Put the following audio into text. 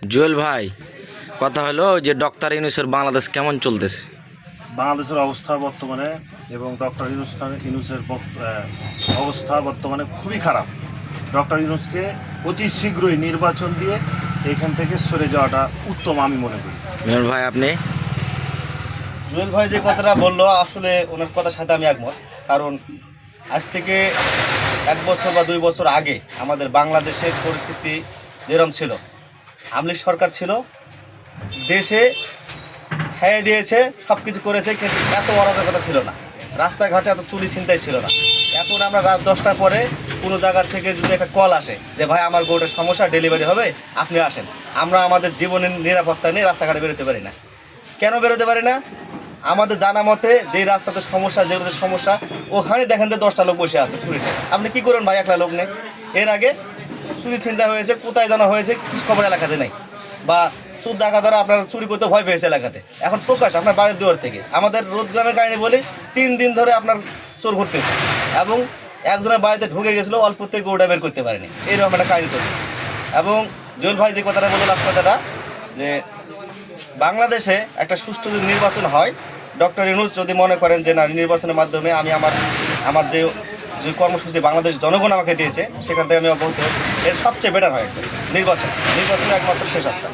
জুয়েল ভাই, কথা হলো যে ডক্টর ইউনূসের বাংলাদেশ কেমন চলতেছে? বাংলাদেশের অবস্থা বর্তমানে এবং ডক্টর ইউনূসের অবস্থা বর্তমানে খুবই খারাপ। ডক্টর ইউনূসকে অতি শীঘ্রই নির্বাচন দিয়ে এখান থেকে সরে যাওয়াটা উত্তম আমি মনে করি। জুয়েল ভাই, আপনি? জুয়েল ভাই যে কথাটা বললো আসলে ওনার কথার সাথে আমি একমত। কারণ আজ থেকে 1 বছর বা 2 বছর আগে আমাদের বাংলাদেশের পরিস্থিতি যেরকম ছিল, আওয়ামী লীগ সরকার ছিল, দেশে খেয়ে দিয়েছে, সব কিছু করেছে, কিন্তু এত অরাজকতা ছিল না, রাস্তাঘাটে এত চুরি ছিনতাই ছিল না। এখন আমরা রাত 10টার পরে কোনো জায়গা থেকে যদি একটা কল আসে যে ভাই আমার গরুটার সমস্যা, ডেলিভারি হবে, আপনি আসেন, আমরা আমাদের জীবনের নিরাপত্তা নিয়ে রাস্তাঘাটে বেরোতে পারি না। কেন বেরোতে পারি না? আমাদের জানা মতে যেই রাস্তাতে সমস্যা, যেগুলোতে সমস্যা, ওখানে দেখেন যে 10টা লোক বসে আছে চুরিতে। আপনি কি করুন ভাই, একলা লোক নেই। এর আগে চুরি চিন্তা হয়েছে, কোথায় জানা হয়েছে, কিছু খবর এলাকাতে নেই, বা চোর ডাকা দ্বারা আপনার চুরি করতে ভয় পেয়েছে এলাকাতে। এখন প্রকাশ আপনার বাড়ির দুয়ার থেকে। আমাদের রোদগ্রামের কাহিনী বলি, 3 দিন ধরে আপনার চোর ঘুরতেছে এবং একজনের বাড়িতে ঢুকে গেছিলো, অল্প থেকে গরুটা বের করতে পারেনি, এইরকম একটা কাহিনী চলতেছে। এবং জুয়েল ভাই যে কথাটা বললো লাস্ট কথাটা, যে বাংলাদেশে একটা সুষ্ঠু যদি নির্বাচন হয়, ডক্টর ইউনূস যদি মনে করেন যে না, নির্বাচনের মাধ্যমে আমি আমার যে কর্মসূচি বাংলাদেশ জনগণ আমাকে দিয়েছে সেখান থেকে আমি অবগত, এর সবচেয়ে বেটার হয় নির্বাচনের একমাত্র শেষ রাস্তা।